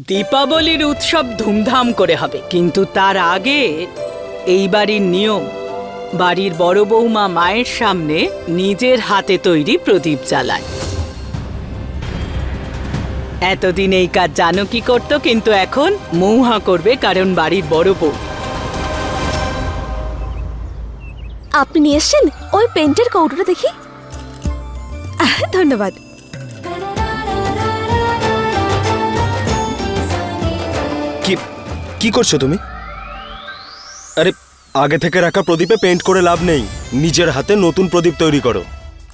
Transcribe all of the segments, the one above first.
দীপাবলির উৎসব ধুমধাম করে হবে, কিন্তু তার আগে এই বাড়ির নিয়ম, বাড়ির বড় বৌমা মায়ের সামনে নিজের হাতে তৈরি প্রদীপ জ্বালায়। এতদিন এই কাজ জানকী করত, কিন্তু এখন মৌহা করবে, কারণ বাড়ির বড় বউ। আপনি নিয়ে এসছেন ওই পেন্টের কৌটোটা দেখি। ধন্যবাদ। কি করছো তুমি? আরে আগে থেকে রাখা প্রদীপে পেইন্ট করে লাভ নেই, নিজের হাতে নতুন প্রদীপ তৈরি করো।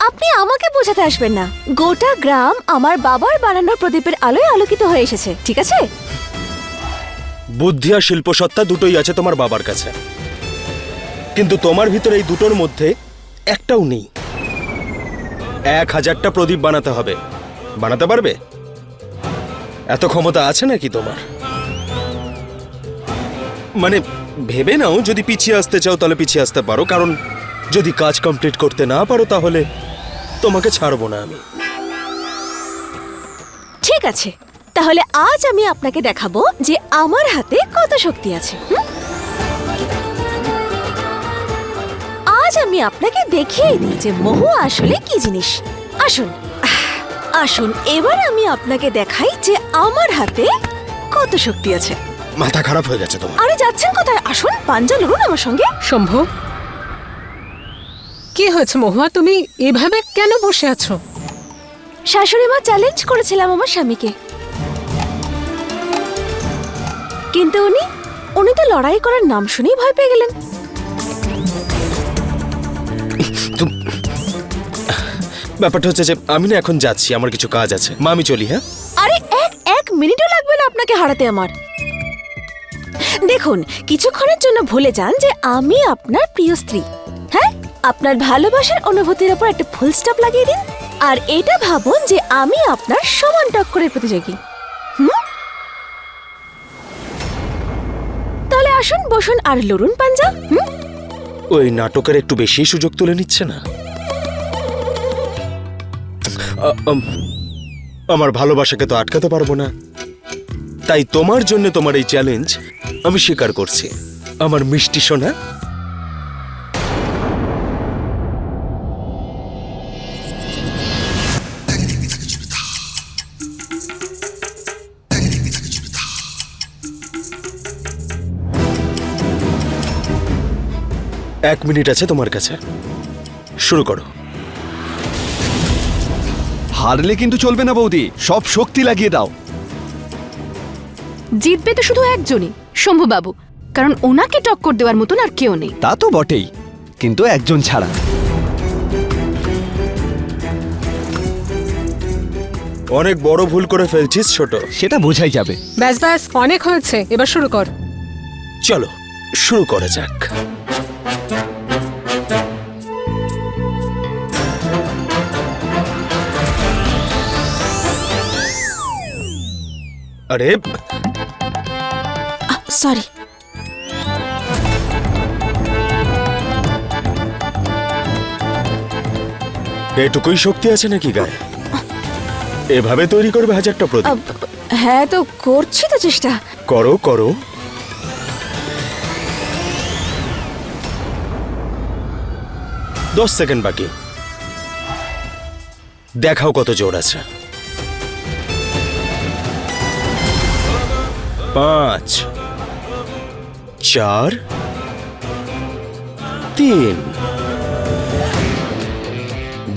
আপনি আমাকে বোঝাতে আসবেন না, গোটা গ্রাম আমার বাবার বানানোর প্রদীপের আলোয় আলোকিত হয়ে এসেছে, ঠিক আছে? বুদ্ধি আর শিল্পসত্তা দুটোই আছে তোমার বাবার কাছে, কিন্তু তোমার ভিতরে এই দুটোর মধ্যে একটাও নেই। 1000টা প্রদীপ বানাতে হবে, বানাতে পারবে? এত ক্ষমতা আছে নাকি তোমার? মানে ভেবে নাও, যদি পিছিয়ে আসতে চাও তাহলে পিছিয়ে আসতে পারো, কারণ যদি কাজ কমপ্লিট করতে না পারো তাহলে তোমাকে ছাড়বো না আমি। ঠিক আছে, তাহলে আজ আমি আপনাকে দেখাবো যে আমার হাতে কত শক্তি আছে। আজ আমি আপনাকে দেখিয়ে দিই যে মহুয়া আসলে কি জিনিস। আসুন আসুন, এবার আমি আপনাকে দেখাই যে আমার হাতে কত শক্তি আছে। মাথা খারাপ হয়ে গেছে তোমার? আরে যাচ্ছেন কোথায়? আসুন, পাঞ্জা লড়ুন আমার সঙ্গে। শম্ভু, কি হয়েছে মহুয়া? তুমি এভাবে কেন বসে আছো? শাশুড়ি মা চ্যালেঞ্জ করেছিলাম আমার স্বামীকে, কিন্তু উনি তো লড়াই করার নাম শুনেই ভয় পেয়ে গেলেন। ব্যাপারটা হচ্ছে যে আমি না এখন যাচ্ছি, আমার কিছু কাজ আছে। মা আমি চলি। হ্যাঁ? আরে এক মিনিটও লাগবে না আপনাকে হারাতে আমার। দেখুন, কিছুক্ষণের জন্য ভুলে যান যে আমি আপনার প্রিয় স্ত্রী। হ্যাঁ, আপনার ভালোবাসার অনুভূতির উপর একটা ফুল স্টপ লাগিয়ে দিন, আর এটা ভাবুন যে আমি আপনার সমান টক্করের প্রতিযোগী। তাহলে আসুন, বসুন আর লড়ুন পাঞ্জা। ওই নাটকের একটু বেশি সুযোগ তুলে নিচ্ছে না? আমার ভালোবাসাকে তো আটকাতে পারবো না, তাই তোমার জন্য তোমার এই চ্যালেঞ্জ আমি স্বীকার করছি, আমার মিষ্টি সোনা। এক মিনিট আছে তোমার কাছে, শুরু করো। হারলে কিন্তু চলবে না বৌদি, সব শক্তি লাগিয়ে দাও। জিতবে তো শুধু একজনই, শম্ভুবাবু, কারণ ওনাকে টক্কর দেওয়ার মতন আর কেউ নেই। তা তো বটেই, কিন্তু একজন ছাড়া। অনেক বড় ভুল করে ফেলছিস ছোট। সেটা বোঝাই যাবে। ব্যাস ব্যাস, অনেক হয়েছে, এবার শুরু কর। চলো শুরু করা যাক। আরে সরি। এটুকুই শক্তি আছে নাকি গায়ে? এভাবে তৈরি করবে 1000টা প্রদীপ? হ্যাঁ, তো করছি তো চেষ্টা। করো করো। দশ সেকেন্ড বাকি, দেখাও কত জোর আছে। 5 4 3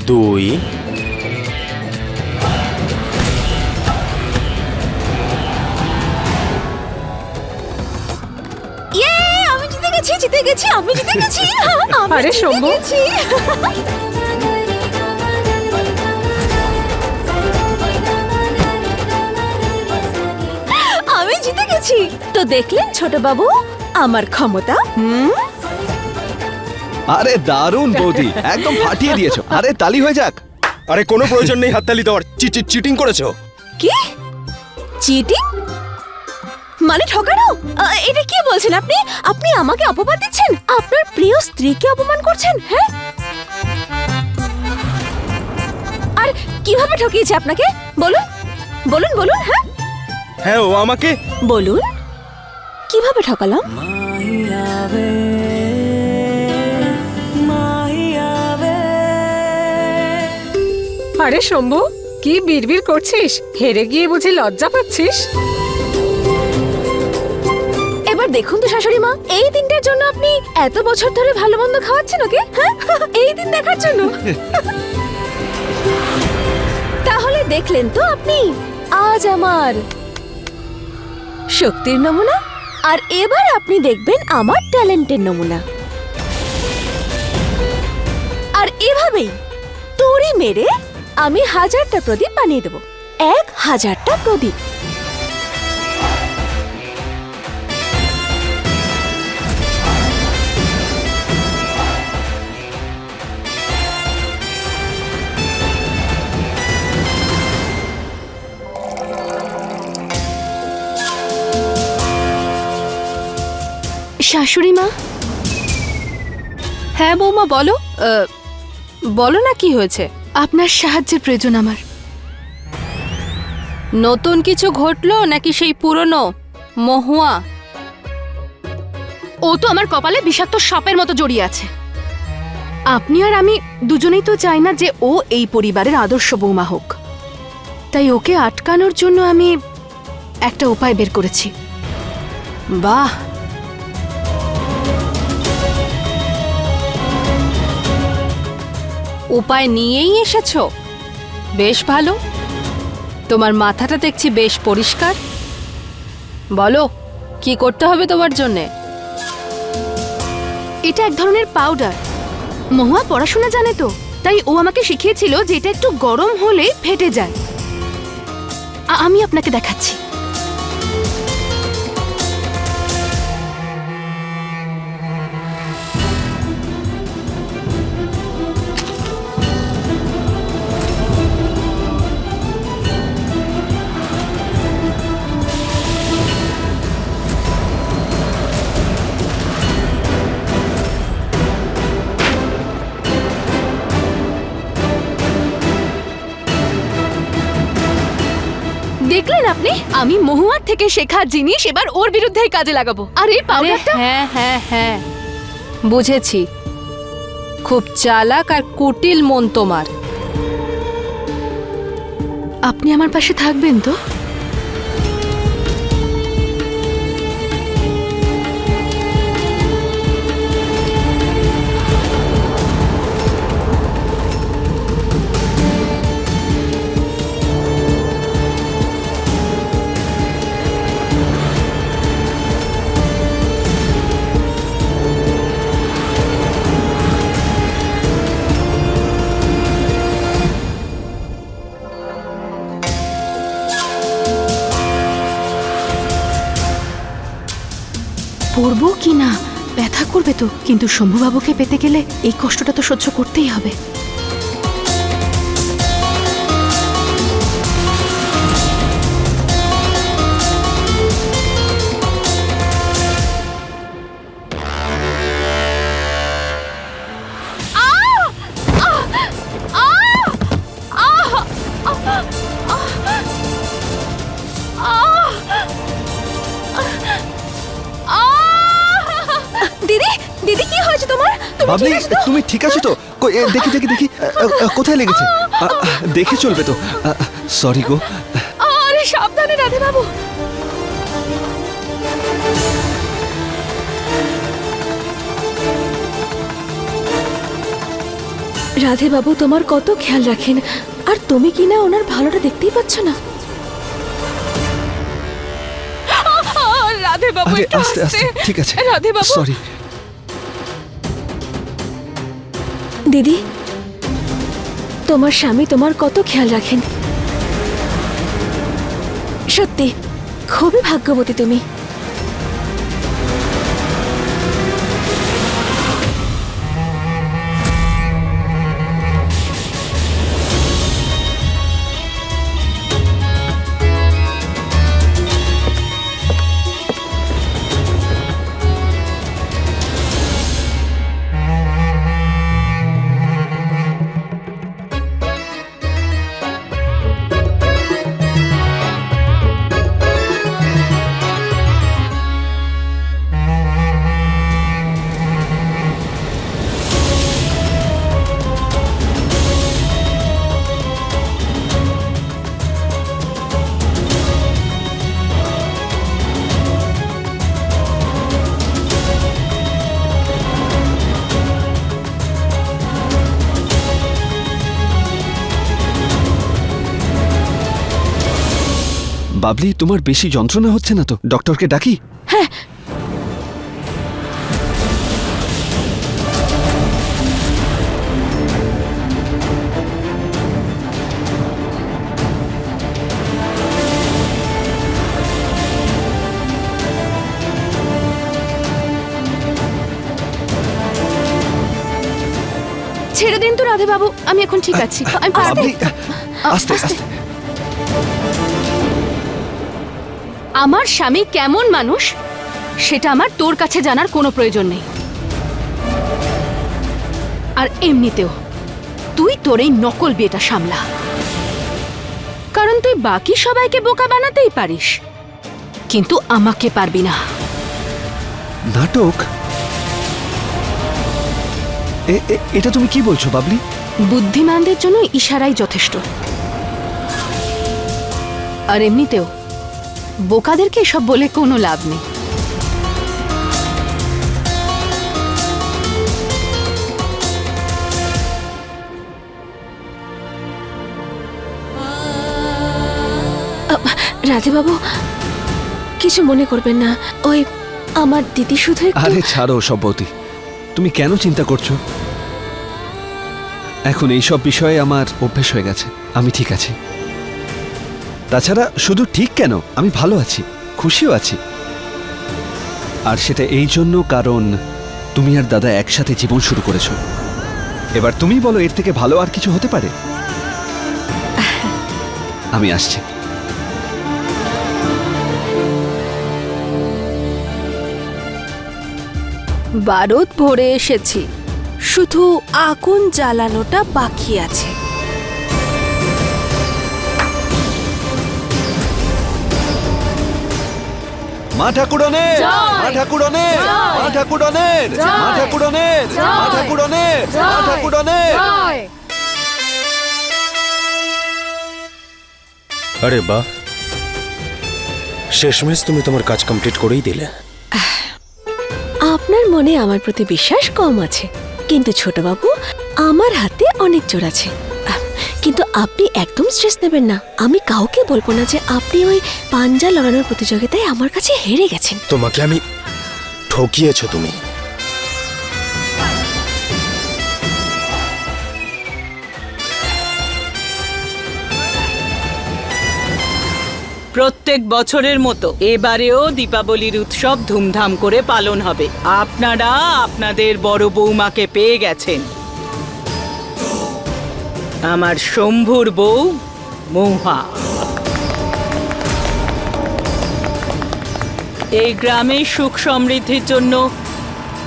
2 আমি জিতে গেছি, আমি জিতে গেছি। আরে শম্ভু, আমি জিতে গেছি। তো দেখলেন ছোট বাবু আমার ক্ষমতা। আরে দারুণ বৌদি, একদম ফাটিয়ে দিয়েছো। আরে তালি হয়ে যাক। আরে কোনো প্রয়োজন নেই হাততালি দেওয়ার। চিটিং করেছো। কি চিটিং? মানে ঠকানো? এটা কি বলছেন আপনি? আপনি আমাকে অপমান দিচ্ছেন, আপনার প্রিয় স্ত্রীকে অপমান করছেন। হ্যাঁ, আর কিভাবে ঠকিয়েছে আপনাকে? বলুন বলুন বলুন। হ্যাঁ, হ্যাঁ, ও আমাকে বলুন কিভাবে ঠকালাম? আরে শম্ভু, কি বিড়বিড় করছিস? হেরে গিয়ে বুঝি লজ্জা পাচ্ছিস? এবার দেখুন তো শাশুড়ি মা, এই দিনটার জন্য আপনি এত বছর ধরে ভালো মন্দ খাওয়াচ্ছেন ওকে, হ্যাঁ? এই দিন দেখার জন্য। তাহলে দেখলেন তো আপনি আজ আমার শক্তির নমুনা, আর এবার আপনি দেখবেন আমার ট্যালেন্টের নমুনা। আর এভাবেই তড়ি মেরে আমি 1000টা প্রদীপ বানিয়ে দেব, 1000টা প্রদীপ। শাশুড়ি মা। হ্যাঁ বৌমা বলো, বলো না কি হয়েছে? আপনার সাহায্যের প্রয়োজন আমার। নতুন কিছু ঘটলো নাকি সেই পুরনো মহুয়া? ও তো আমার কপালে বিষাক্ত সাপের মতো জড়িয়ে আছে। আপনি আর আমি দুজনেই তো চাই না যে ও এই পরিবারের আদর্শ বৌমা হোক। তাই ওকে আটকানোর জন্য আমি একটা উপায় বের করেছি। বাহ, উপায় নিয়েই এসেছো, বেশ ভালো। তোমার মাথাটা দেখছি বেশ পরিষ্কার। বলো কি করতে হবে তোমার জন্যে? এটা এক ধরনের পাউডার। মহুয়া পড়াশোনা জানে তো, তাই ও আমাকে শিখিয়েছিল যে এটা একটু গরম হলে ফেটে যায়। আমি আপনাকে দেখাচ্ছি। দেখলেন আপনি, আমি মহুয়ার থেকে শেখা জিনিস এবার ওর বিরুদ্ধেই কাজে লাগাবো। আর এই আরে পাউডারটা হ্যাঁ হ্যাঁ হ্যাঁ, বুঝেছি। খুব চালাক আর কুটিল মন তোমার। আপনি আমার পাশে থাকবেন তো? পড়বো কি না, ব্যথা করবে তো, কিন্তু শম্ভুবাবুকে পেতে গেলে এই কষ্টটা তো সহ্য করতেই হবে। দিদি, দিদি কি হয়েছে তোমার? তুমি বাবলি, ঠিক আছো তো? তুমি ঠিক আছো তো? দেখি দেখি দেখি, কোথায় লেগেছে? দেখে চলবে তো? সরি গো। আরে সাবধানে রাধে বাবু। রাধে বাবু তোমার কত খেয়াল রাখেন, আর তুমি কি না ওনার ভালোটা দেখতেই পাচ্ছ না? রাধে বাবু, আরে একটু আস্তে আস্তে, ঠিক আছে। রাধে বাবু। সরি। দিদি, তোমার স্বামী তোমার কত খেয়াল রাখেন। সত্যি খুবই ভাগ্যবতী তুমি। বাবলি, তোমার বেশি যন্ত্রণা হচ্ছে না তো? ডক্টরকে ডাকি? হ্যাঁ, ছেড়ে দিন তো রাধে বাবু, আমি এখন ঠিক আছি, আমি পারবো। বাবলি, আস্তে আস্তে। আমার স্বামী কেমন মানুষ সেটা আমার তোর কাছে জানার কোনো প্রয়োজন নেই। আর এমনিতেও তুই তোর এই নকল বিয়েটা সামলা, কারণ তুই বাকি সবাইকে বোকা বানাতেই পারিস, কিন্তু আমাকে পারবি না। নাটক? এটা তুমি কি বলছো বাবলি? বুদ্ধিমানদের জন্য ইশারাই যথেষ্ট। আর এমনিতেও বোকাদেরকে এসব বলে কোনো লাভ নেই। রাধেবাবু কিছু মনে করবেন না, ওই আমার দিদি শুধু একটু আরে ছাড়ো সম্পত্তি, তুমি কেন চিন্তা করছো? এখন এইসব বিষয়ে আমার অভ্যেস হয়ে গেছে, আমি ঠিক আছি। তাছাড়া শুধু ঠিক কেন, আমি ভালো আছি, খুশিও আছি। আর সেটা এই জন্য কারণ তুমি আর দাদা একসাথে জীবন শুরু করেছো। এবার তুমি বলো, এর থেকে ভালো আর কিছু হতে পারে? আমি আসছি। বারুদ ভরে এসেছি, শুধু আগুন জ্বালানোটা বাকি আছে। মা ঠাকুরনের, মা ঠাকুরনের, মা ঠাকুরনের, মা ঠাকুরনের, মা ঠাকুরনের, মা ঠাকুরনের। আরে বাহ, শেষমেশ তুমি তোমার কাজ কমপ্লিট করেই দিলে। আপনার মনে আমার প্রতি বিশ্বাস কম আছে, কিন্তু ছোটবাবু আমার হাতে অনেক জোর আছে। কিন্তু আপনি একদম স্ট্রেস নেবেন না, আমি কাউকে বলবো না যে আপনি ওই পাঞ্জা লড়ানোর প্রতিযোগিতায় আমার কাছে হেরে গেছেন। তোমাকে আমি ঠকিয়েছো তুমি। প্রত্যেক বছরের মতো এবারেও দীপাবলির উৎসব ধুমধাম করে পালন হবে। আপনারা আপনাদের বড় বৌমাকে পেয়ে গেছেন, আমার শম্ভুর বউ মৌহা। এই গ্রামে সুখ সমৃদ্ধির জন্য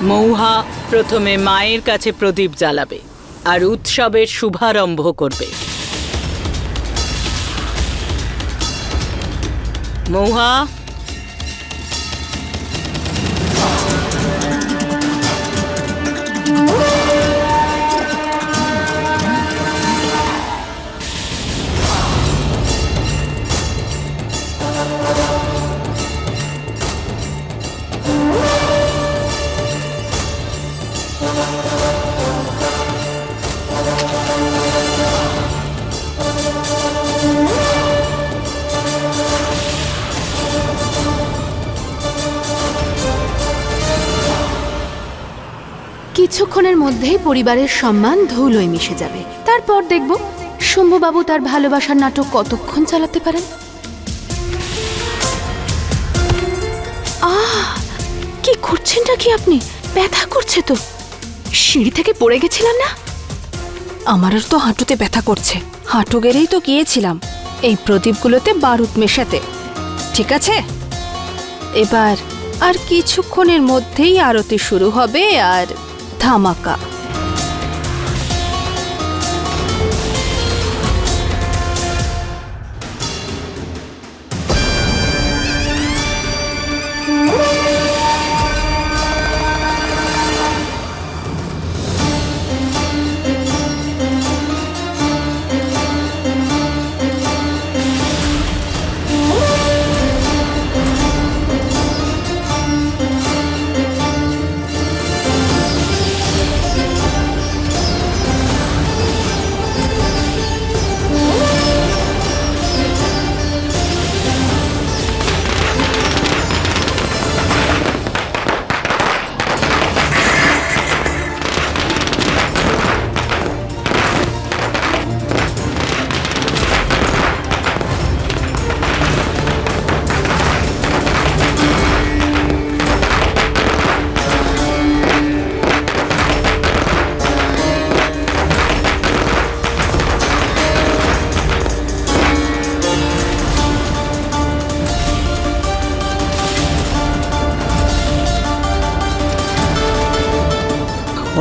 মৌহা প্রথমে মায়ের কাছে প্রদীপ জ্বালাবে আর উৎসবের শুভারম্ভ করবে। মৌহা, কিছুক্ষণের মধ্যেই পরিবারের সম্মান ধুলোয় মিশে যাবে। তারপর দেখব শম্ভুবাবু তার ভালোবাসার নাটক কতক্ষণ চালাতে পারেন। কি করছেনটা কি আপনি? ব্যথা করছে তো? সিঁড়ি থেকে পড়ে গেছিলাম না? আমারও তো হাঁটুতে ব্যথা করছে, হাঁটু গেড়েই তো গিয়েছিলাম এই প্রদীপগুলোতে বারুদ মেশাতে। ঠিক আছে, এবার আর কিছুক্ষণের মধ্যেই আরতি শুরু হবে আর ধামাকা।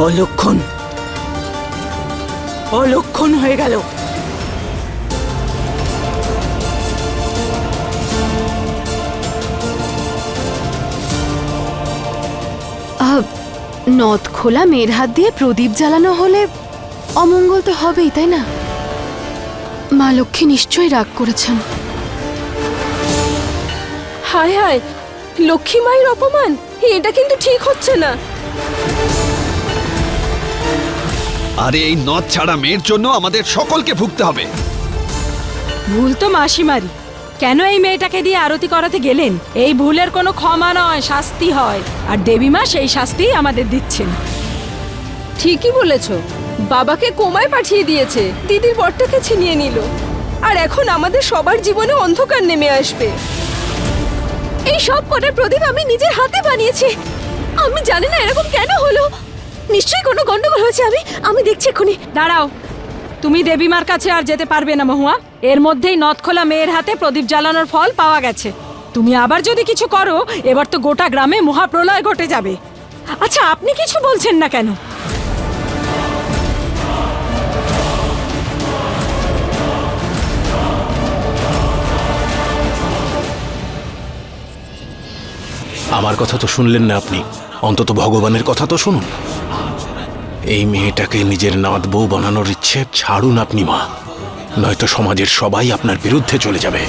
অলক্ষণ অলক্ষণ হয়ে গেল। নদ খোলা মেয়ের হাত দিয়ে প্রদীপ জ্বালানো হলে অমঙ্গল তো হবেই, তাই না? মা লক্ষ্মী নিশ্চয়ই রাগ করেছেন। হায় হায়, লক্ষ্মী মায়ের অপমান, এটা কিন্তু ঠিক হচ্ছে না। আরে এই নদ ছাড়া মেয়ের জন্য আমাদের সকলকে ভুগতে হবে। ভুল তো মাসিমারি। কেন এই মেয়েটাকে দিয়ে আরতি করাতে গেলেন? এই ভুলের কোনো ক্ষমা নয়, শাস্তি হয়। আর দেবী মা সেই শাস্তিই আমাদের দিচ্ছেন। ঠিকই বলেছ, বাবাকে কোমায় পাঠিয়ে দিয়েছে, দিদির বরটাকে ছিনিয়ে নিল, আর এখন আমাদের সবার জীবনে অন্ধকার নেমে আসবে। এই সব কটার প্রদীপ আমি নিজের হাতে বানিয়েছি। আমি জানি না এরকম কেন হলো। নিশ্চয়ই কোনো গন্ডগোল হয়েছে। আমি দেখছি এক্ষুনি। দাঁড়াও, তুমি দেবীমার কাছে আর যেতে পারবে না মহুয়া। এর মধ্যেই নদখোলা মেয়ের হাতে প্রদীপ জ্বালানোর ফল পাওয়া গেছে। তুমি আবার যদি কিছু করো, এবার তো গোটা গ্রামে মহাপ্রলয় ঘটে যাবে। আচ্ছা, আপনি কিছু বলছেন না কেন? আমার কথা তো শুনলেন না আপনি, অন্তত ভগবানের কথা তো শুনুন। এই মেয়েটাকে নিজের নাত বউ বানানোর ইচ্ছে ছাড়ুন আপনি মা, নয়তো সমাজের সবাই আপনার বিরুদ্ধে চলে যাবে।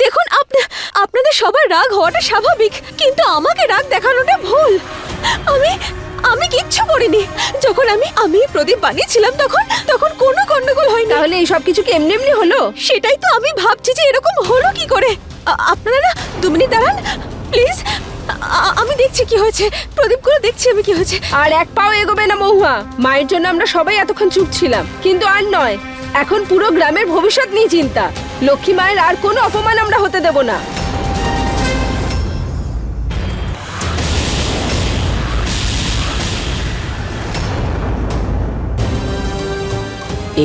দেখুন, আপনাদের সবার রাগ হওয়াটা স্বাভাবিক, কিন্তু আমাকে রাগ দেখানোটা ভুল। আমি কিচ্ছু করিনি। যখন আমি প্রদীপ বানিয়েছিলাম তখন কোনো গন্ডগোল হয়নি। তাহলে এই সব কিছু কি এমনি এমনি হলো? সেটাই তো আমি ভাবছি যে এরকম হলো কি করে। আপনারা না 2 মিনিট দাঁড়ান প্লিজ। আমি দেখছি কি হয়েছে, প্রদীপগুলো দেখছি আমি কি হয়েছে। আর এক পাও এগোবে না মহুয়া। মায়ের জন্য আমরা সবাই এতক্ষণ চুপ ছিলাম, কিন্তু আর নয়। এখন পুরো গ্রামের ভবিষ্যৎ নিয়ে চিন্তা। লক্ষ্মী মায়ের আর কোনো অপমান আমরা হতে দেব না।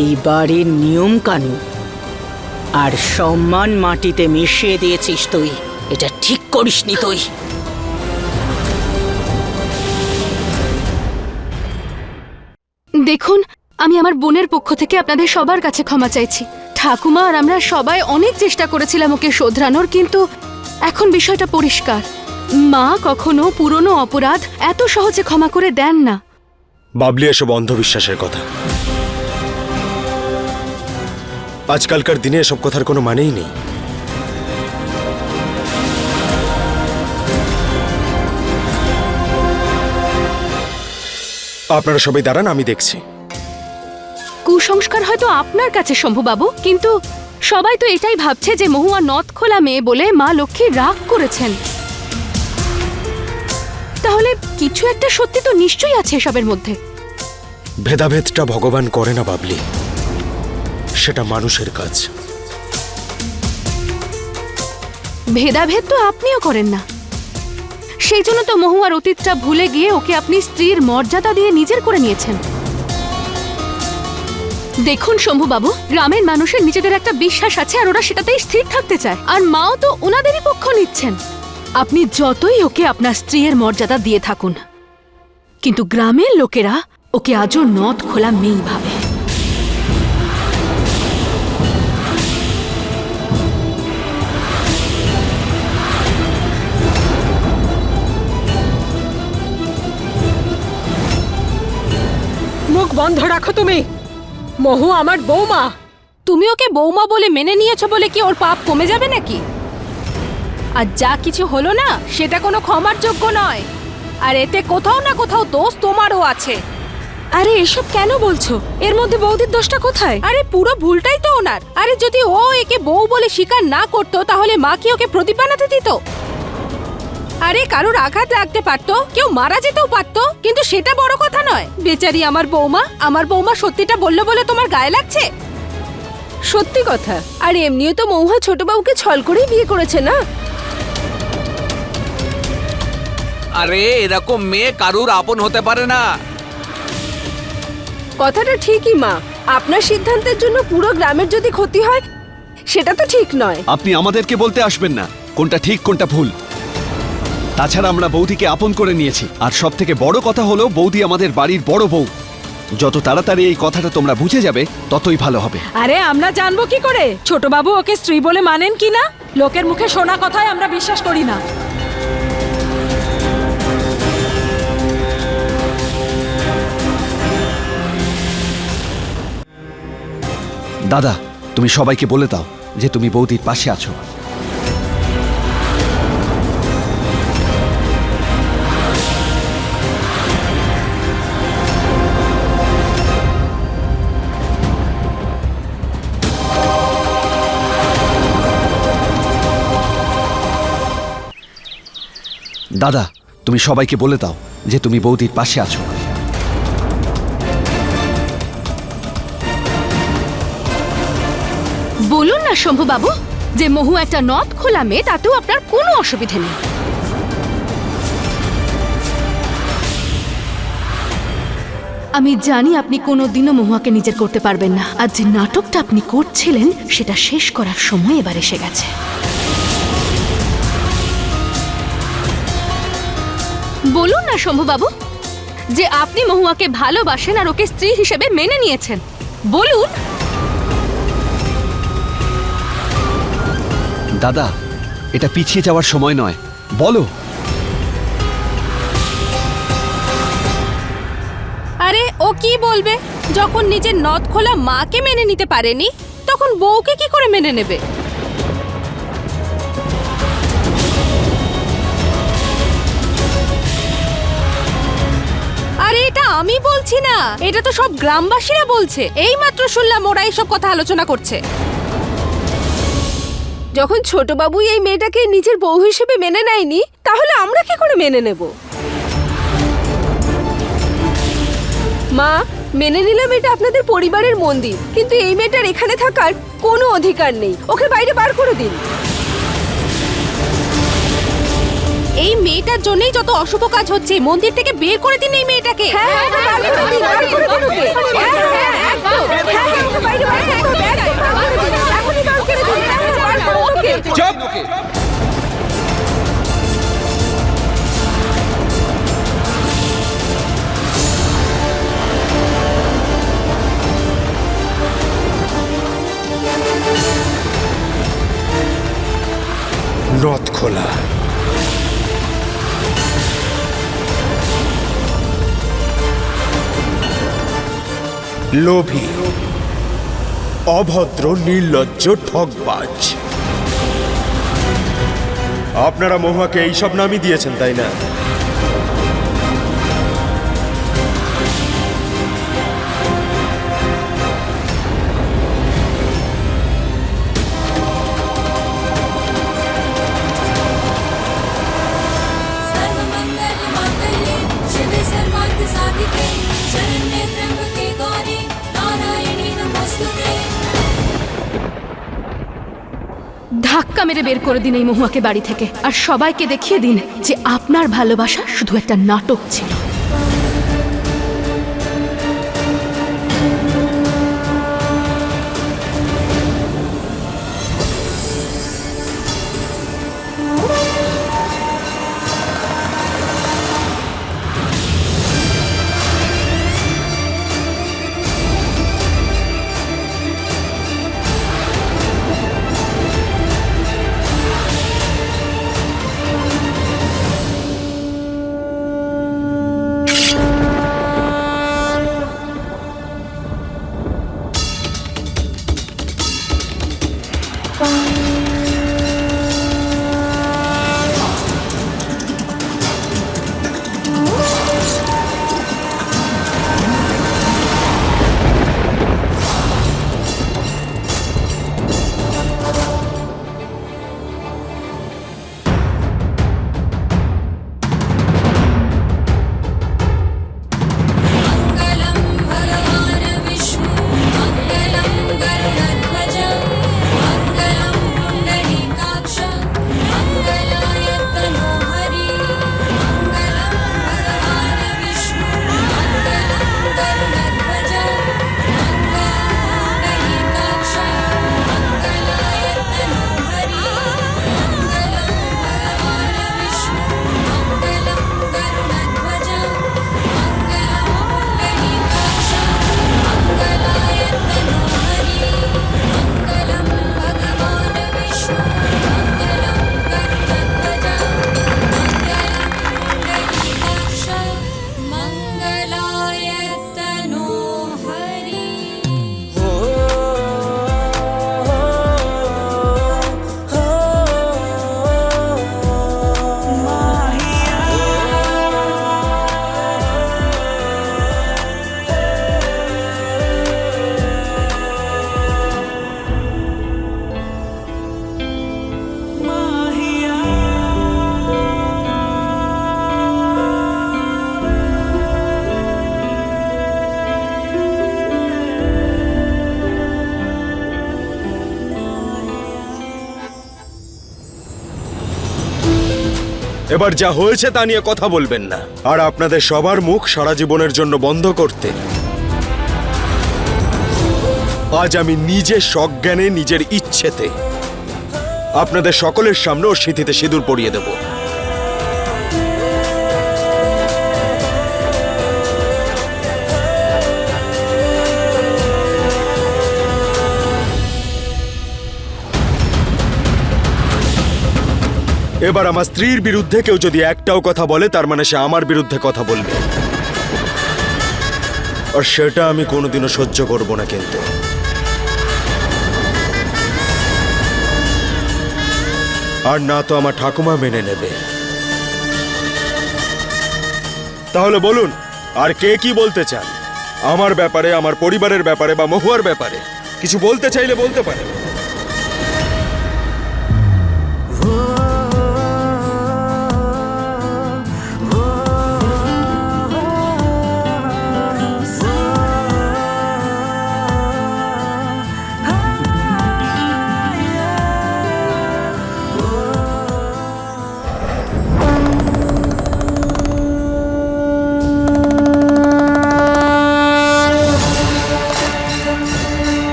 এই বাড়ির নিয়ম কানুন আর সম্মান মাটিতে মিশিয়ে দিয়েছিস তুই। এটা ঠিক করিসনি তুই। দেখুন, আমি আমার বোনের পক্ষ থেকে আপনাদের সবার কাছে ক্ষমা চাইছি। ঠাকুমা আর আমরা সবাই অনেক চেষ্টা করেছিলাম ওকে শোধরানোর, কিন্তু এখন বিষয়টা পরিষ্কার। মা কখনো পুরনো অপরাধ এত সহজে ক্ষমা করে দেন না। বাবলি, এসব অন্ধবিশ্বাসের কথা। আজকালকার দিনে এসব কথার কোনো মানেই নেই। আপনারা সবাই দাঁড়ান, আমি দেখছি। কুসংস্কার হয়তো আপনার কাছে শম্ভুবাবু, কিন্তু সবাই তো এটাই ভাবছে যে মহুয়া নদ খোলা মেয়ে বলে মা লক্ষ্মী রাগ করেছেন। তাহলে কিছু একটা সত্যি তো নিশ্চয়ই আছে এসবের মধ্যে। ভেদাভেদটা ভগবান করে না বাবলি, সেটা মানুষের কাজ। ভেদাভেদ তো আপনিও করেন না। সেই জন্য তো মহুয়ার অতীতটা ভুলে গিয়ে ওকে আপনি স্ত্রীর মর্যাদা দিয়ে নিজের করে নিয়েছেন। দেখুন শম্ভুবাবু, গ্রামের মানুষের নিজেদের একটা বিশ্বাস আছে আর ওরা সেটাতেই স্থির থাকতে চায়, আর মাও তো ওনাদেরই পক্ষ নিচ্ছেন। আপনি যতই ওকে আপনার স্ত্রীর মর্যাদা দিয়ে থাকুন, কিন্তু গ্রামের লোকেরা ওকে আজও নদ খোলা মেয়েই ভাবে। মুখ বন্ধ রাখো তুমি। মহু আমার বৌমা। তুমি ওকে বৌমা বলে মেনে নিয়েছো বলে কি ওর পাপ কমে যাবে নাকি? আর যা কিছু হলো না, সেটা কোনো ক্ষমার যোগ্য নয়। আর এতে কোথাও না কোথাও দোষ তোমারও আছে। আরে এসব কেন বলছো? এর মধ্যে বৌদির দোষটা কোথায়? আরে পুরো ভুলটাই তো ওনার। আরে যদি ও একে বউ বলে স্বীকার না করতো, তাহলে মা কি ওকে প্রদীপ বানাতে দিত? আরে কারোর আঘাত লাগতে পারতো, কেউ মারা যেতেও পারতো, কিন্তু সেটা বড় কথা নয়। বেচারি আমার বৌমা সত্যিটা বললো বলে তোমার গায়ে লাগছে? সত্যি কথা। আর এমনিও তো মহুয়া ছোট বাবুকে ছল করেই বিয়ে করেছে না। আরে এরকম মেয়ে কারুর আপন হতে পারে না। কথাটা ঠিকই মা। আপনার সিদ্ধান্তের জন্য পুরো গ্রামের যদি ক্ষতি হয়, সেটা তো ঠিক নয়। আপনি আমাদেরকে বলতে আসবেন না কোনটা ঠিক কোনটা ভুল। তাছাড়া আমরা বৌদিকে আপন করে নিয়েছি, আর সব থেকে বড় কথা হলো বৌদি আমাদের বাড়ির বড় বউ। যত তাড়াতাড়ি এই কথাটা তোমরা বুঝে যাবে ততই ভালো হবে। আরে আমরা জানবো কি করে ছোট বাবু ওকে স্ত্রী বলে মানেন কি না? লোকের মুখে শোনা কথায় আমরা বিশ্বাস করি না। দাদা, তুমি সবাইকে বলে দাও যে তুমি বৌদির পাশে আছো। দাদা, তুমি সবাইকে বলে দাও যে তুমি বৌদির পাশে আছো। বলুন না শম্ভু বাবু যে মহু একটা নথ খোলা মেয়ে, তাতেও আপনার কোনো অসুবিধে নেই। আমি জানি আপনি কোনোদিনও মহুয়াকে নিজের করতে পারবেন না, আর যে নাটকটা আপনি করছিলেন সেটা শেষ করার সময় এবার এসে গেছে। বলুন না শম্ভু বাবু যে আপনি মহুয়াকে ভালোবাসেন আর ওকে স্ত্রী হিসেবে মেনে নিয়েছেন। বলুন। দাদা, এটা পিছিয়ে যাওয়ার সময় নয়, বলো। আরে ও কি বলবে? যখন নিজের নথ খোলা মাকে মেনে নিতে পারেনি তখন বউকে কি করে মেনে নেবে? আরে এটা আমি বলছি না, এটা তো সব গ্রামবাসীরা বলছে। এইমাত্র শুনলাম ওরা এইসব কথা আলোচনা করছে। যখন ছোট বাবুই এই মেয়েটাকে নিজের বউ হিসেবে মেনে নেয়নি, তাহলে আমরা কি করে মেনে নেব? মা, মেনে নিলাম এটা আপনাদের পরিবারের মন্দির, কিন্তু এই মেয়েটার এখানে থাকার কোনো অধিকার নেই। ওকে বাইরে বার করে দিন। এই মেয়েটার জন্যই যত অশুভ কাজ হচ্ছে, মন্দির থেকে বের করে দিন এই মেয়েটাকে। হ্যাঁ, বার করে দিন, বার করে দিন ওকে। হ্যাঁ, হ্যাঁ, একদম। হ্যাঁ, হ্যাঁ, ওকে বাইরে বার করতে হবে, একদম বার করে দিন। এখনই বার করে দিন, হ্যাঁ, বার করুন ওকে। চুপ! নথ খোলা। লোভী, অভদ্র, নির্লজ্জ, ঠকবাজ। আপনারা মহুয়াকে এইসব নামই দিয়েছেন, তাই না? ধাক্কা মেরে বের করে দিন এই মহুয়াকে বাড়ি থেকে, আর সবাইকে দেখিয়ে দিন যে আপনার ভালোবাসা শুধু একটা নাটক ছিল। এবার যা হয়েছে তা নিয়ে কথা বলবেন না। আর আপনাদের সবার মুখ সারা জীবনের জন্য বন্ধ করতে আজ আমি নিজে সজ্ঞানে নিজের ইচ্ছেতে আপনাদের সকলের সামনে ওর সিঁথিতে সিঁদুর পরিয়ে দেব। এবার আমার স্ত্রীর বিরুদ্ধে কেউ যদি একটাও কথা বলে তার মানে সে আমার বিরুদ্ধে কথা বলবে, আর সেটা আমি কোনোদিনও সহ্য করব না। কিন্তু আর না তো আমার ঠাকুমা মেনে নেবে। তাহলে বলুন, আর কে কি বলতে চান আমার ব্যাপারে, আমার পরিবারের ব্যাপারে বা মহুয়ার ব্যাপারে? কিছু বলতে চাইলে বলতে পারেন।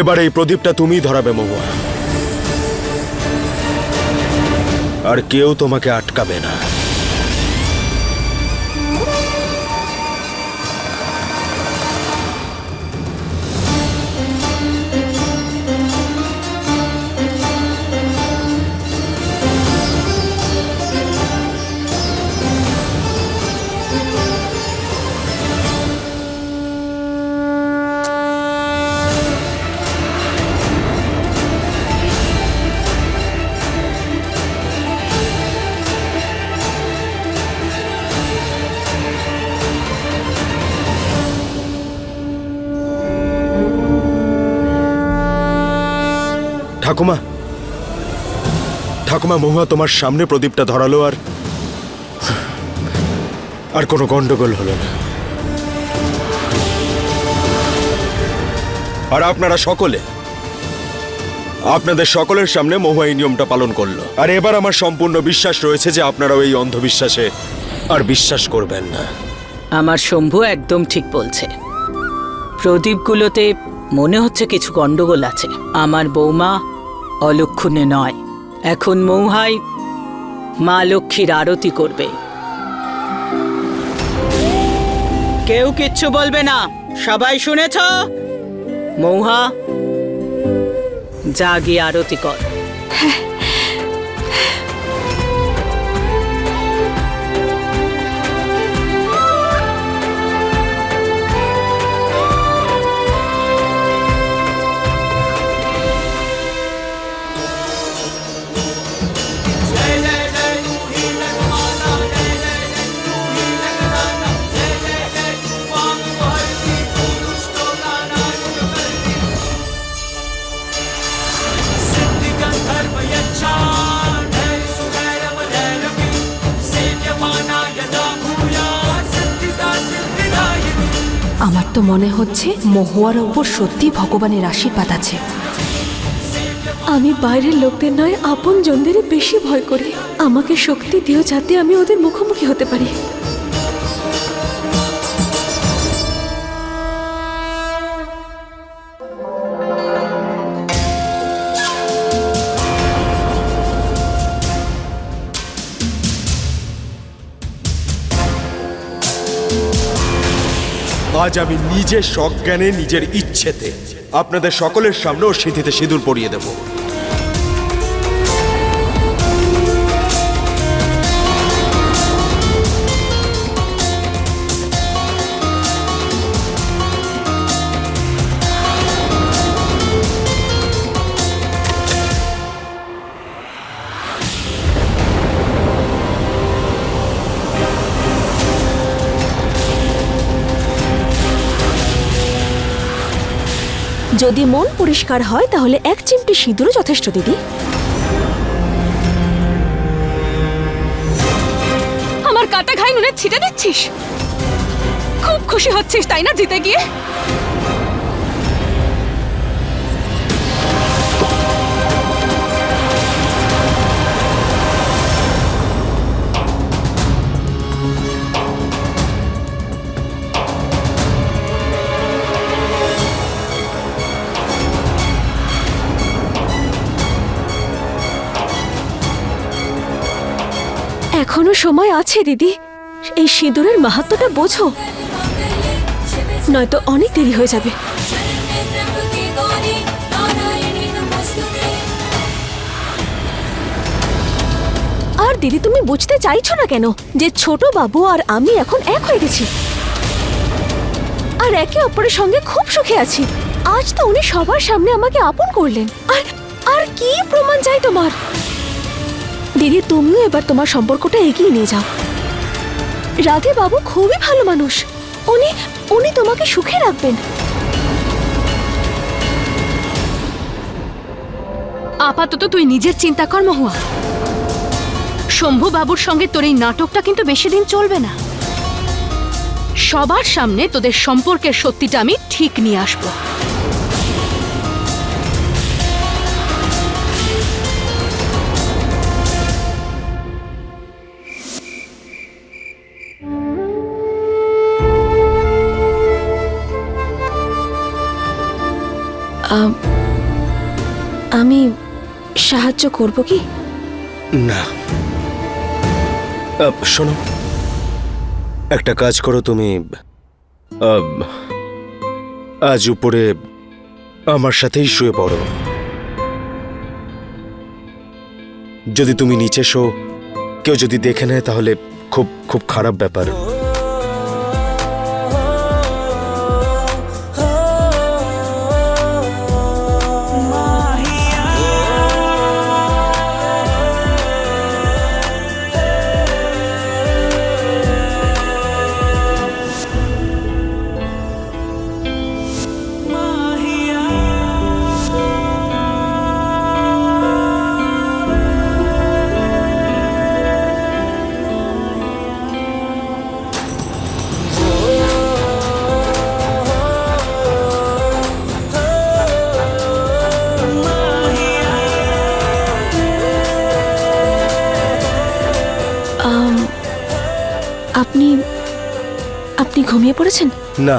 এবার এই প্রদীপটা তুমিই ধরাবে মহুয়া, আর কেউ তোমাকে আটকাবে না। ঠাকুমা, ঠাকুমা, মহুয়া তোমার সামনে প্রদীপটা ধরালো, আর কোনো গন্ডগোল হলো না। আর আপনারা সকলে, আপনাদের সকলের সামনে মহুয়া এই নিয়মটা পালন করলো। আর এবার আমার সম্পূর্ণ বিশ্বাস রয়েছে যে আপনারাও এই অন্ধবিশ্বাসে আর বিশ্বাস করবেন না। আমার শম্ভু একদম ঠিক বলছে। প্রদীপগুলোতে মনে হচ্ছে কিছু গন্ডগোল আছে। আমার বৌমা অলক্ষণে নয়, এখন মৌহাই মা লক্ষ্মীর আরতি করবে। কেউ কিচ্ছু বলবে না, সবাই শুনেছ? মৌহা, যা গিয়ে আরতি কর। আমার তো মনে হচ্ছে মহুয়ার ওপর সত্যি ভগবানের আশীর্বাদ আছে। আমি বাইরের লোকদের নয়, আপন জনদেরই বেশি ভয় করি। আমাকে শক্তি দিও যাতে আমি ওদের মুখোমুখি হতে পারি। আজ আমি নিজে সজ্ঞানে নিজের ইচ্ছেতে আপনাদের সকলের সামনে ওর সিঁথিতে সিঁদুর পরিয়ে দেব। যদি মন পরিষ্কার হয় তাহলে এক চিমটি সিঁদুরও যথেষ্ট দিদি। কাটা ঘায়ে নুনের ছিটে দিচ্ছিস? খুব খুশি হচ্ছিস তাই না জিতে গিয়ে? এখনো সময় আছে দিদি, এই সিঁদুরের মাহাত্ম্যটা বোঝো, নয়তো অনেক দেরি হয়ে যাবে। আর দিদি তুমি বুঝতে চাইছো না কেন যে ছোট বাবু আর আমি এখন এক হয়ে গেছি আর একে অপরের সঙ্গে খুব সুখে আছি। আজ তো উনি সবার সামনে আমাকে আপন করলেন, আর আর কি প্রমাণ চাই তোমার? দিদি তুমিও এবার তোমার সম্পর্কটা এগিয়ে নিয়ে যাও। রাধে বাবু খুবই ভালো মানুষ, উনি উনি তোমাকে সুখে রাখবেন। আপাতত তুই নিজের চিন্তা কর মহুয়া। শম্ভু বাবুর সঙ্গে তোর এই নাটকটা কিন্তু বেশি দিন চলবে না। সবার সামনে তোদের সম্পর্কের সত্যিটা আমি ঠিক নিয়ে আসবো। আমি সাহায্য করব কি? না, শোনো, একটা কাজ করো তুমি, আজ উপরে আমার সাথেই শুয়ে পড়ো। যদি তুমি নিচে শো, কেউ যদি দেখে নেয় তাহলে খুব খুব খারাপ ব্যাপার। আপনি আপনি ঘুমিয়ে পড়েছেন? না,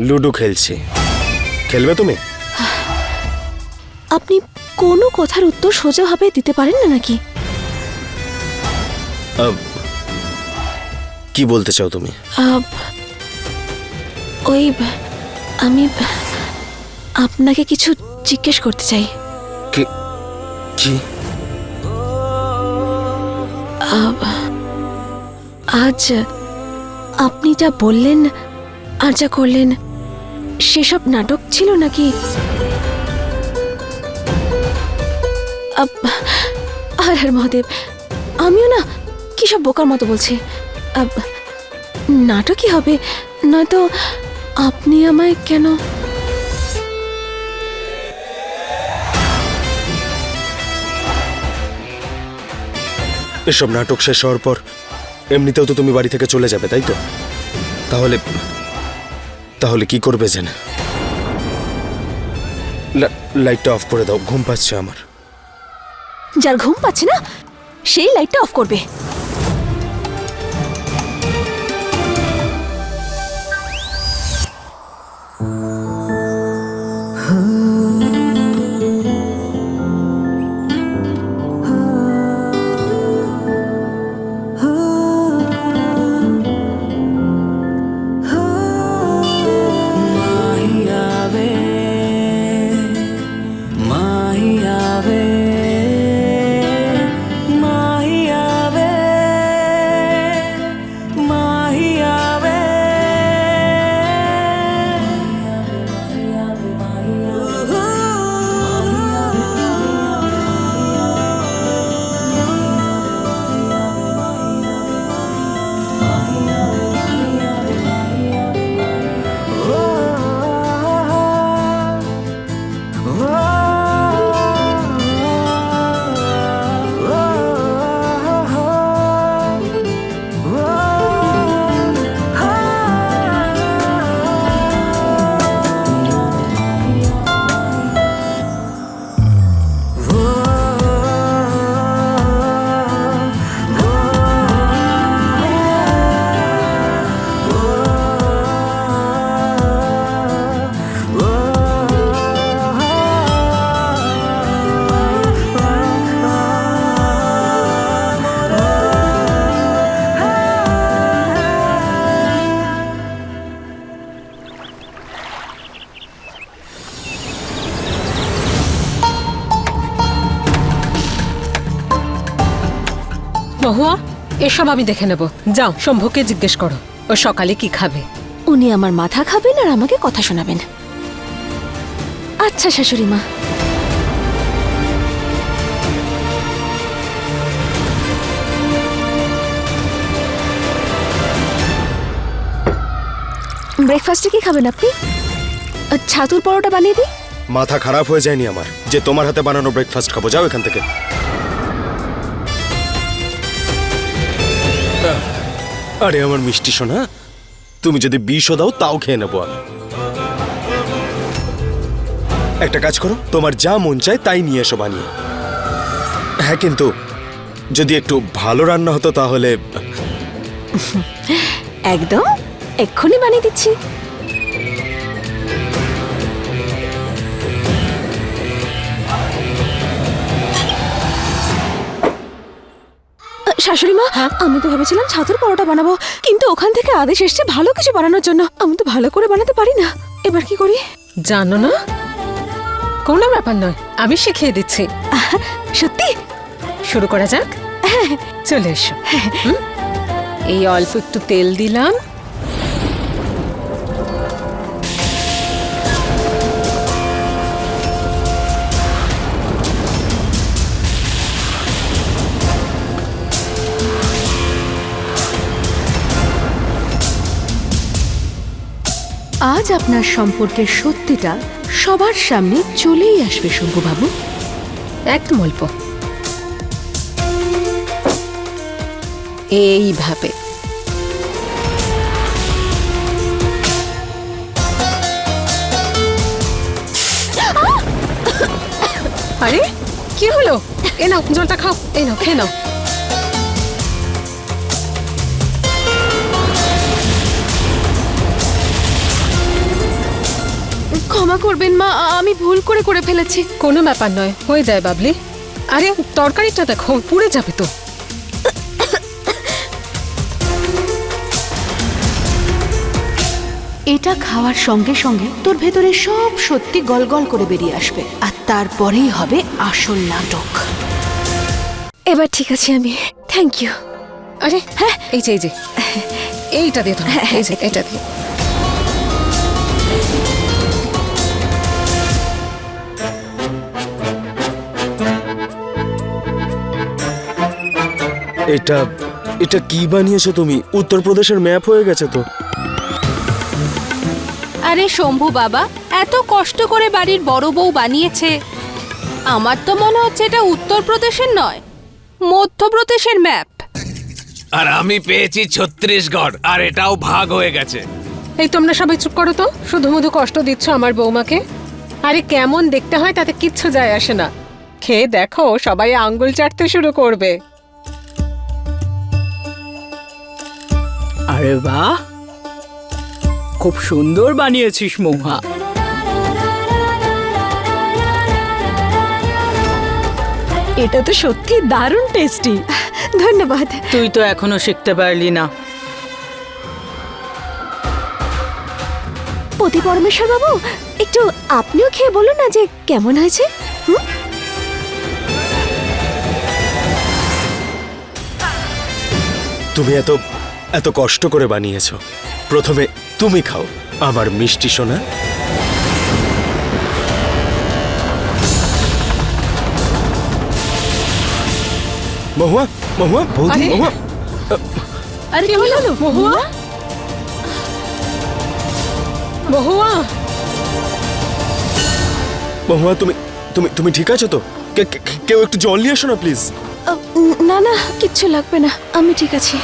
লুডো খেলছি। খেলবে তুমি? আপনি কোনো কথার উত্তর সোজাভাবে দিতে পারেন না নাকি? কি বলতে চাও তুমি? ওই আমি আপনাকে কিছু জিজ্ঞেস করতে চাই। কি? আজ আপনি যা বললেন আর যা করলেন সেসব নাটক ছিল নাকি? আর মহাদেব, আমিও না কি সব বোকার মতো বলছি। নাটকই হবে, নয়তো আপনি আমায় কেন? এসব নাটক শেষ হওয়ার পর এমনিতেও তো তুমি বাড়ি থেকে চলে যাবে, তাই তো? তাহলে তাহলে কি করবে জেনে? লাইটটা অফ করে দাও, ঘুম পাচ্ছে আমার। যার ঘুম পাচ্ছে না সেই লাইটটা অফ করবে। माही आवे মহুয়া, এসব আমি দেখে নেব। যাও শম্ভুকে জিজ্ঞেস করো ও সকালে কি খাবে। উনি আমার মাথা খাবেন আর আমাকে কথা শোনাবেন। আচ্ছা শাশুড়ি মা। ব্রেকফাস্টে কি খাবেন আপনি? ছাতুর পরোটা বানিয়ে দিই? মাথা খারাপ হয়ে যায়নি আমার যে তোমার হাতে বানানো ব্রেকফাস্ট খাবো? যাও এখান থেকে। আরে আমার মিষ্টি সোনা, তুমি যদি বিষও দাও তাও খেয়ে নেবো আমি। একটা কাজ করো, তোমার যা মন চায় তাই নিয়ে এসো বানিয়ে। হ্যাঁ, কিন্তু যদি একটু ভালো রান্না হতো তাহলে। একদম, এক্ষুনি বানিয়ে দিচ্ছি। শাশুড়ি মা, আমি তো ভেবেছিলাম ছাতুর পরোটা বানাবো, কিন্তু ওখান থেকে আদেশ এসছে ভালো কিছু বানানোর জন্য। আমি তো ভালো করে বানাতে পারি না, এবার কি করি? জানো না, কোনো ব্যাপার নয়, আমি শিখিয়ে দিচ্ছি। সত্যি? শুরু করা যাক। চলে এসো। এই অল্প একটু তেল দিলাম, আজ আপনার সম্পর্কের সত্যিটা সবার সামনে চলেই আসবে শম্ভুবাবু। একদম অল্প, এইভাবে। আরে কি হলো? এ নাও জলটা খাও, এই নাও খেয়ে নাও। ক্ষমা করবেন মা, আমি ভুল করে ফেলেছি। কোনো ব্যাপার নয়, হয়ে যায় বাবলি। আরে তরকারিটা দেখো, পুড়ে যাবে তো। এটা খাওয়ার সঙ্গে সঙ্গে তোর ভেতরে সব সত্যি গলগল করে বেরিয়ে আসবে, আর তারপরেই হবে আসল নাটক। এবার ঠিক আছে আমি। Thank you. আরে হ্যাঁ, এই যে এইটা দিয়ে ধরো, এই যে এটা দিয়ে। এটা এটা কি বানিয়েছো তুমি? উত্তরপ্রদেশের ম্যাপ হয়ে গেছে তো। আরে শম্ভু বাবা, এত কষ্ট করে বাড়ির বড় বউ বানিয়েছে, আমার তো মনে হচ্ছে এটা উত্তরপ্রদেশের নয়, মধ্যপ্রদেশের ম্যাপ। আর আমি পেয়েছি ছত্তিশগড়, আর এটাও ভাগ হয়ে গেছে। এই তোমরা সবাই চুপ করো তো, শুধু মধু কষ্ট দিচ্ছ আমার বৌমাকে। আরে কেমন দেখতে হয় তাতে কিচ্ছু যায় আসে না, খেয়ে দেখো সবাই আঙ্গুল চাটতে শুরু করবে। আরে বাহ, খুব সুন্দর বানিয়েছিস মহুয়া। এটা তো সত্যি দারুণ টেস্টি। ধন্যবাদ। তুই তো এখনো শিখতে পারলি না। পতি পরমেশ্বর বাবু, একটু আপনিও খেয়ে বলুন না যে কেমন হয়েছে। তুমি এত এত কষ্ট করে বানিয়েছো, প্রথমে তুমি খাও আমার মিষ্টি সোনা। মহুয়া, মহুয়া, বৌদি, মহুয়া, আরে কি হলো মহুয়া? মহুয়া, মহুয়া, তুমি তুমি তুমি ঠিক আছো তো? কেউ একটু জল নিয়ে এসো না প্লিজ। না না, কিচ্ছু লাগবে না, আমি ঠিক আছি।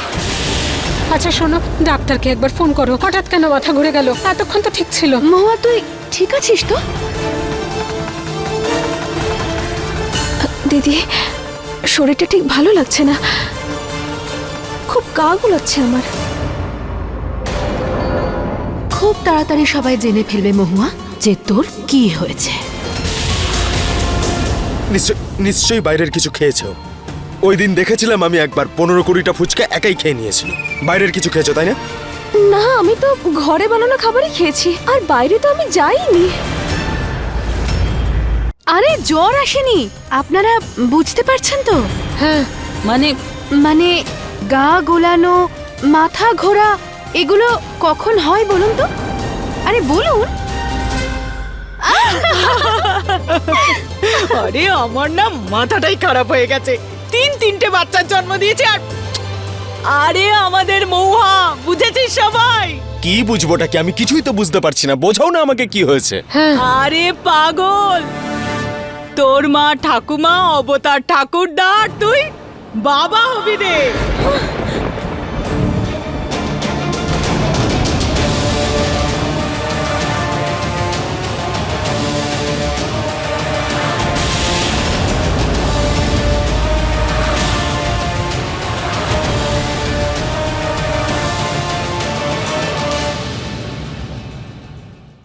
আচ্ছা শোনো, ডাক্তারকে একবার ফোন করো। হঠাৎ কেন মাথা ঘুরে গেল? এতক্ষণ তো ঠিক ছিল। মহুয়া, তুই ঠিক আছিস তো? দিদি, শরীরটা ঠিক ভালো লাগছে না, খুব গা গুলাচ্ছে আমার। খুব তাড়াতাড়ি সবাই জেনে ফেলবে মহুয়া যে তোর কি হয়েছে। নিশ্চয়ই বাইরের কিছু খেয়েছো। ওই দিন দেখেছিলাম আমি একবার 15-20টা ফুচকা একাই খেয়ে নিয়েছিল। বাইরের কিছু খেয়েছো তাই না? না, আমি তো ঘরে বানানো খাবারই খেয়েছি, আর বাইরে তো আমি যাইনি। আরে জ্বর আসেনি, আপনারা বুঝতে পারছেন তো? হ্যাঁ মানে মানে গা গোলানো, মাথা ঘোরা, এগুলো কখন হয় বলুন তো? আরে বলুন। আরে আমার না মাথাটাই খারাপ হয়ে গেছে। তিনটে বাচ্চার জন্ম দিয়েছে আর আরে আমাদের মৌহা, বুঝেছিস সবাই? কি বুঝবোটা কি? আমি কিছুই তো বুঝতে পারছি না, বোঝাও না আমাকে কি হয়েছে। আরে পাগল, তোর মা ঠাকুমা অবতার ঠাকুরদা আর তুই বাবা হবি রে।